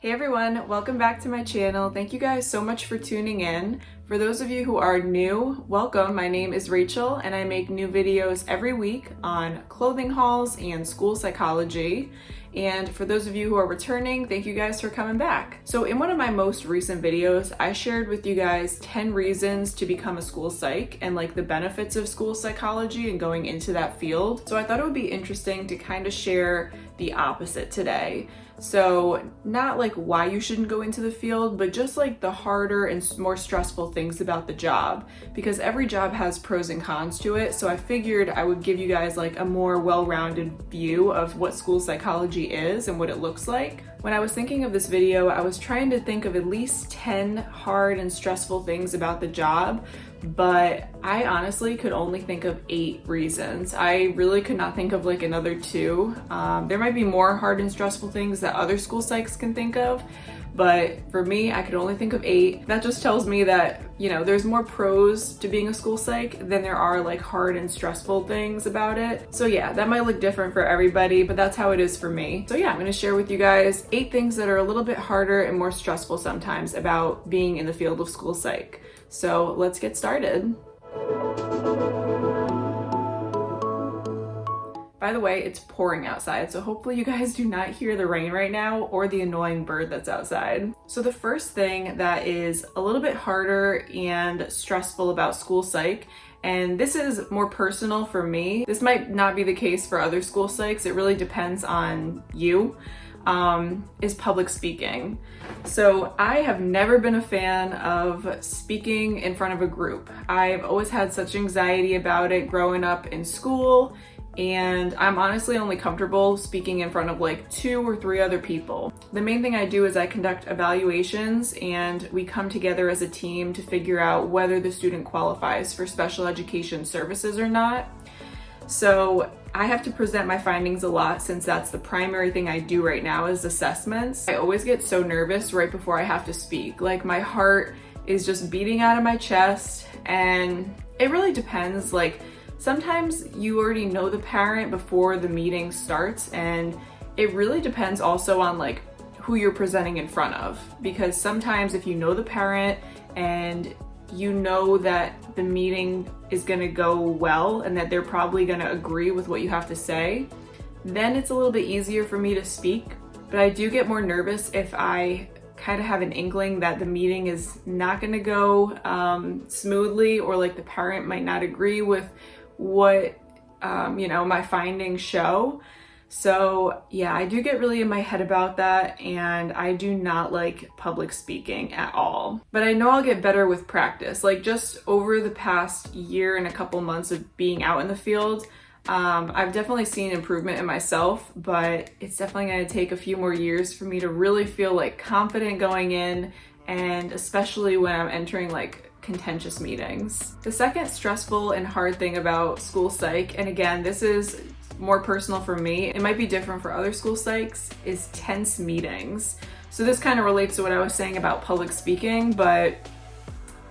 Hey everyone, welcome back to my channel. Thank you guys so much for tuning in. For those of you who are new, welcome. My name is Rachel and I make new videos every week on clothing hauls and school psychology. And for those of you who are returning, thank you guys for coming back. So in one of my most recent videos, I shared with you guys 10 reasons to become a school psych and like the benefits of school psychology and going into that field. So I thought it would be interesting to kind of share the opposite today. So not like why you shouldn't go into the field, but just like the harder and more stressful things about the job, because every job has pros and cons to it. So I figured I would give you guys like a more well-rounded view of what school psychology is and what it looks like. When I was thinking of this video, I was trying to think of at least 10 hard and stressful things about the job, but I honestly could only think of 8 reasons. I really could not think of like another 2. There might be more hard and stressful things that other school psychs can think of, but for me, I could only think of 8. That just tells me that, you know, there's more pros to being a school psych than there are like hard and stressful things about it. So yeah, that might look different for everybody, but that's how it is for me. So yeah, I'm gonna share with you guys 8 things that are a little bit harder and more stressful sometimes about being in the field of school psych. So let's get started. By the way, it's pouring outside, so hopefully you guys do not hear the rain right now or the annoying bird that's outside. So the first thing that is a little bit harder and stressful about school psych, and this is more personal for me, this might not be the case for other school psychs, it really depends on you, is public speaking. So I have never been a fan of speaking in front of a group. I've always had such anxiety about it growing up in school, and I'm honestly only comfortable speaking in front of like 2 or 3 other people. The main thing I do is I conduct evaluations and we come together as a team to figure out whether the student qualifies for special education services or not. So I have to present my findings a lot since that's the primary thing I do right now is assessments. I always get so nervous right before I have to speak. Like my heart is just beating out of my chest, and it really depends. Like sometimes you already know the parent before the meeting starts, and it really depends also on like who you're presenting in front of, because sometimes if you know the parent and you know that the meeting is going to go well and that they're probably going to agree with what you have to say, then it's a little bit easier for me to speak. But I do get more nervous if I kind of have an inkling that the meeting is not going to go smoothly, or like the parent might not agree with what you know, my findings show. So yeah, I do get really in my head about that, and I do not like public speaking at all. But I know I'll get better with practice. Like just over the past year and a couple months of being out in the field, I've definitely seen improvement in myself, but it's definitely going to take a few more years for me to really feel like confident going in, and especially when I'm entering like contentious meetings. The second stressful and hard thing about school psych, and again, this is more personal for me, it might be different for other school psychs, is tense meetings. So this kind of relates to what I was saying about public speaking, but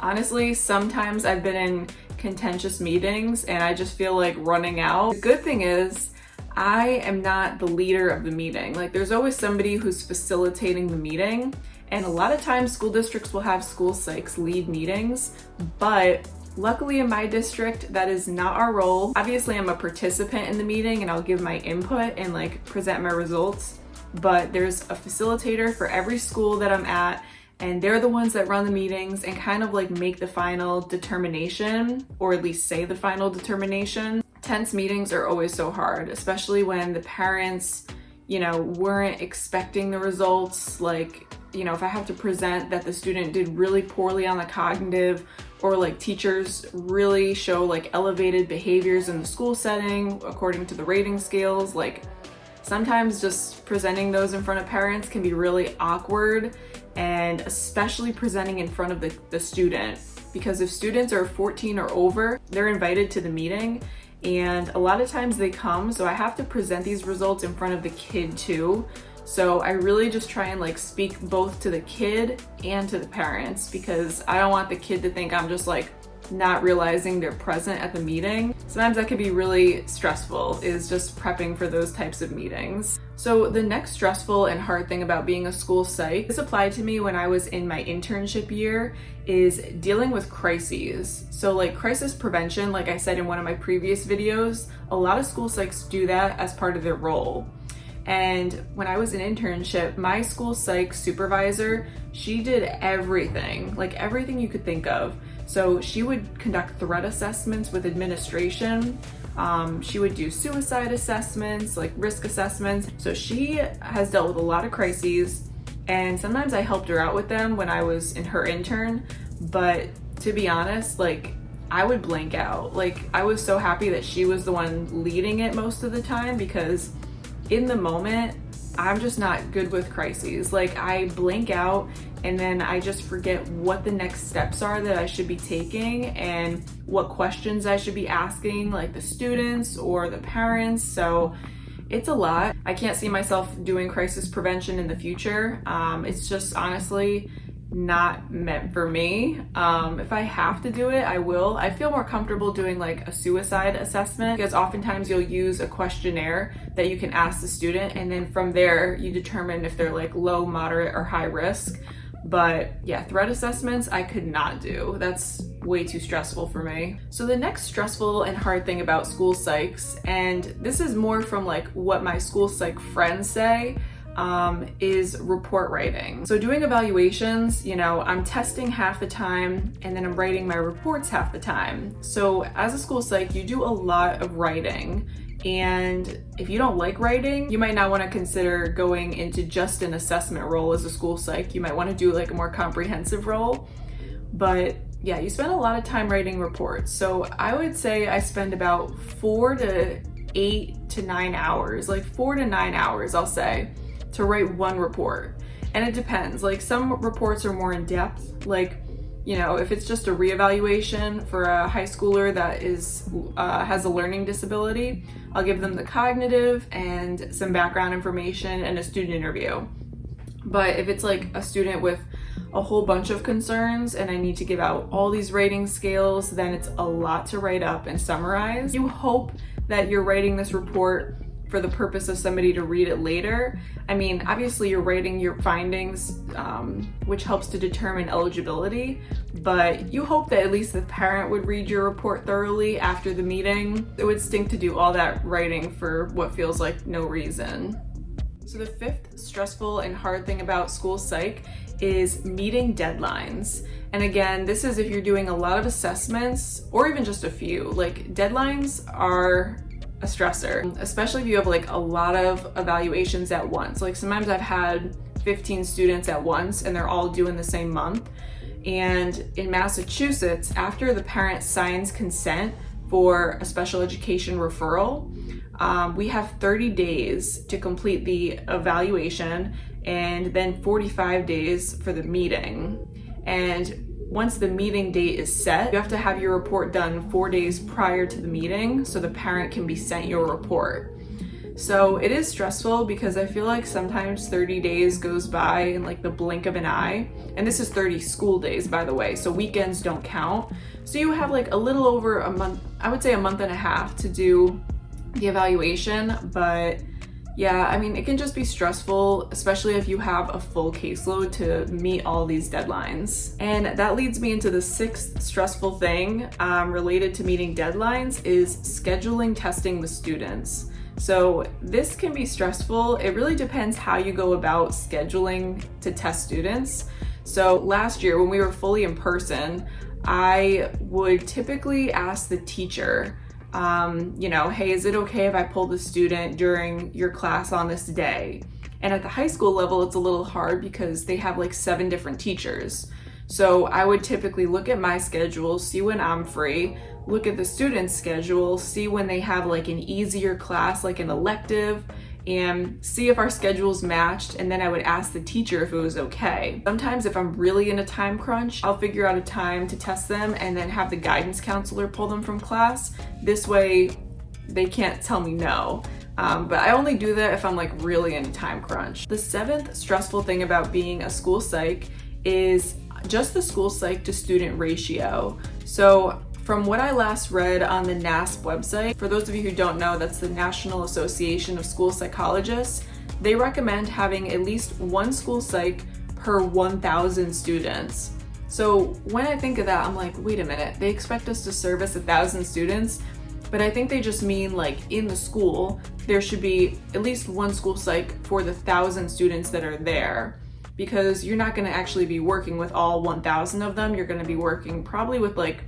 honestly, sometimes I've been in contentious meetings and I just feel like running out. The good thing is I am not the leader of the meeting. Like there's always somebody who's facilitating the meeting, and a lot of times school districts will have school psychs lead meetings, but luckily in my district, that is not our role. Obviously, I'm a participant in the meeting and I'll give my input and like present my results, but there's a facilitator for every school that I'm at, and they're the ones that run the meetings and kind of like make the final determination, or at least say the final determination. Tense meetings are always so hard, especially when the parents, you know, weren't expecting the results. Like, you know, if I have to present that the student did really poorly on the cognitive, or like teachers really show like elevated behaviors in the school setting according to the rating scales, like sometimes just presenting those in front of parents can be really awkward, and especially presenting in front of the student, because if students are 14 or over, they're invited to the meeting, and a lot of times they come, so I have to present these results in front of the kid too. So I really just try and like speak both to the kid and to the parents, because I don't want the kid to think I'm just like not realizing they're present at the meeting. Sometimes that can be really stressful, is just prepping for those types of meetings. So the next stressful and hard thing about being a school psych, this applied to me when I was in my internship year, is dealing with crises. So like crisis prevention, like I said in one of my previous videos, a lot of school psychs do that as part of their role. And when I was in internship, my school psych supervisor, she did everything, like everything you could think of. So she would conduct threat assessments with administration. She would do suicide assessments, like risk assessments. So she has dealt with a lot of crises, and sometimes I helped her out with them when I was in her intern. But to be honest, like I would blank out. Like I was so happy that she was the one leading it most of the time, because in the moment, I'm just not good with crises. Like I blank out and then I just forget what the next steps are that I should be taking and what questions I should be asking, like the students or the parents. So it's a lot. I can't see myself doing crisis prevention in the future. It's just honestly not meant for me. If I have to do it, I will. I feel more comfortable doing like a suicide assessment, because oftentimes you'll use a questionnaire that you can ask the student, and then from there you determine if they're like low, moderate, or high risk. But yeah, threat assessments I could not do. That's way too stressful for me. So the next stressful and hard thing about school psychs, and this is more from like what my school psych friends say, is report writing. So doing evaluations, you know, I'm testing half the time and then I'm writing my reports half the time. So as a school psych, you do a lot of writing. And if you don't like writing, you might not want to consider going into just an assessment role as a school psych. You might want to do like a more comprehensive role. But yeah, you spend a lot of time writing reports. So I would say I spend about 4 to 8 to 9 hours, like 4 to 9 hours, I'll say, to write one report. And it depends. Like some reports are more in depth, like, you know, if it's just a reevaluation for a high schooler that is has a learning disability, I'll give them the cognitive and some background information and a student interview. But if it's like a student with a whole bunch of concerns and I need to give out all these rating scales, then it's a lot to write up and summarize. You hope that you're writing this report for the purpose of somebody to read it later. I mean, obviously you're writing your findings, which helps to determine eligibility, but you hope that at least the parent would read your report thoroughly after the meeting. It would stink to do all that writing for what feels like no reason. So the fifth stressful and hard thing about school psych is meeting deadlines. And again, this is if you're doing a lot of assessments or even just a few. Like deadlines are a stressor, especially if you have like a lot of evaluations at once. Like sometimes I've had 15 students at once and they're all due in the same month. And in Massachusetts, after the parent signs consent for a special education referral, we have 30 days to complete the evaluation and then 45 days for the meeting. And once the meeting date is set, you have to have your report done 4 days prior to the meeting so the parent can be sent your report. So it is stressful because I feel like sometimes 30 days goes by in like the blink of an eye. And this is 30 school days, by the way, so weekends don't count. So you have like a little over a month, I would say a month and a half to do the evaluation. But yeah, I mean, it can just be stressful, especially if you have a full caseload to meet all these deadlines. And that leads me into the sixth stressful thing related to meeting deadlines is scheduling testing with students. So this can be stressful. It really depends how you go about scheduling to test students. So last year when we were fully in person, I would typically ask the teacher, you know, hey, is it okay if I pull the student during your class on this day? And at the high school level, it's a little hard because they have like 7 different teachers. So I would typically look at my schedule, see when I'm free, look at the student's schedule, see when they have like an easier class, like an elective, and see if our schedules matched, and then I would ask the teacher if it was okay. Sometimes if I'm really in a time crunch, I'll figure out a time to test them and then have the guidance counselor pull them from class. This way they can't tell me no. But I only do that if I'm like really in a time crunch. The 7th stressful thing about being a school psych is just the school psych to student ratio. So from what I last read on the NASP website, for those of you who don't know, that's the National Association of School Psychologists, they recommend having at least one school psych per 1,000 students. So when I think of that, I'm like, wait a minute, they expect us to service 1,000 students, but I think they just mean like in the school, there should be at least one school psych for the 1,000 students that are there, because you're not gonna actually be working with all 1,000 of them. You're gonna be working probably with like,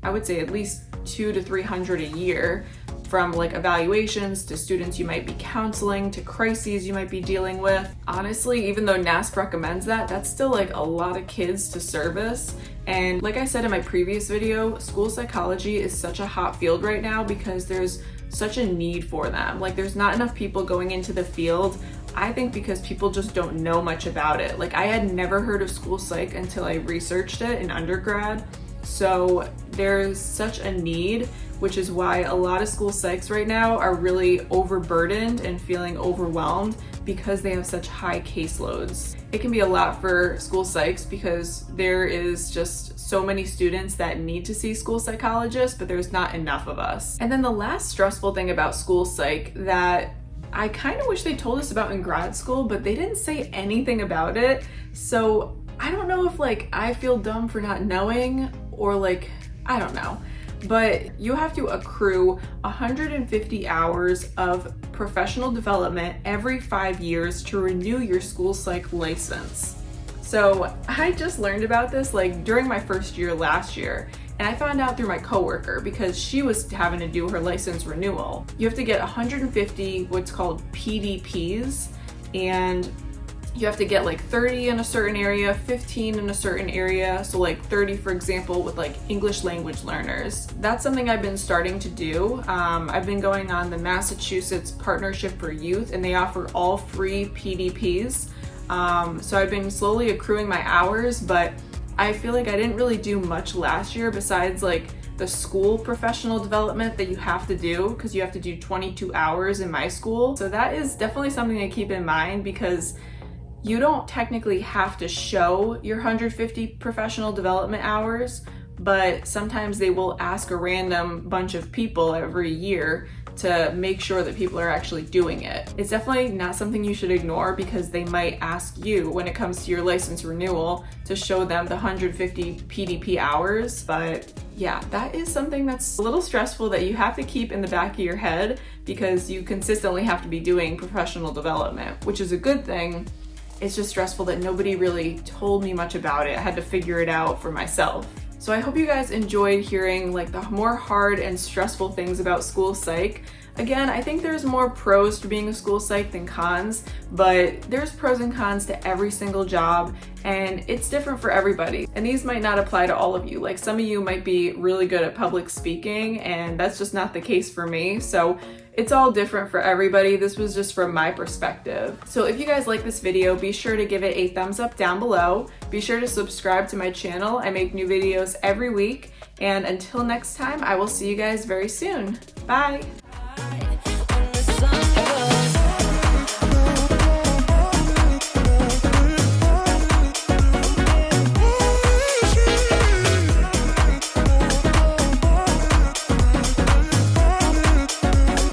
I would say at least 200 to 300 a year, from like evaluations to students you might be counseling to crises you might be dealing with. Honestly, even though NASP recommends that, that's still like a lot of kids to service. And like I said in my previous video, school psychology is such a hot field right now because there's such a need for them. Like there's not enough people going into the field. I think because people just don't know much about it. Like I had never heard of school psych until I researched it in undergrad. So there's such a need, which is why a lot of school psychs right now are really overburdened and feeling overwhelmed because they have such high caseloads. It can be a lot for school psychs because there is just so many students that need to see school psychologists, but there's not enough of us. And then the last stressful thing about school psych that I kind of wish they told us about in grad school, but they didn't say anything about it. So I don't know if like I feel dumb for not knowing or like, I don't know. But you have to accrue 150 hours of professional development every 5 years to renew your school psych license. So I just learned about this like during my first year last year, and I found out through my coworker because she was having to do her license renewal. You have to get 150 what's called PDPs, and you have to get like 30 in a certain area, 15 in a certain area. So like 30, for example, with like English language learners. That's something I've been starting to do. I've been going on the Massachusetts Partnership for Youth, and they offer all free PDPs. So I've been slowly accruing my hours, but I feel like I didn't really do much last year besides like the school professional development that you have to do, because you have to do 22 hours in my school. So that is definitely something to keep in mind, because you don't technically have to show your 150 professional development hours, but sometimes they will ask a random bunch of people every year to make sure that people are actually doing it. It's definitely not something you should ignore, because they might ask you when it comes to your license renewal to show them the 150 PDP hours. But yeah, that is something that's a little stressful that you have to keep in the back of your head, because you consistently have to be doing professional development, which is a good thing. It's just stressful that nobody really told me much about it. I had to figure it out for myself. So I hope you guys enjoyed hearing like the more hard and stressful things about school psych. Again, I think there's more pros to being a school psych than cons, but there's pros and cons to every single job, and it's different for everybody. And these might not apply to all of you. Like some of you might be really good at public speaking, and that's just not the case for me. So it's all different for everybody. This was just from my perspective. So if you guys like this video, be sure to give it a thumbs up down below. Be sure to subscribe to my channel. I make new videos every week. And until next time, I will see you guys very soon. Bye.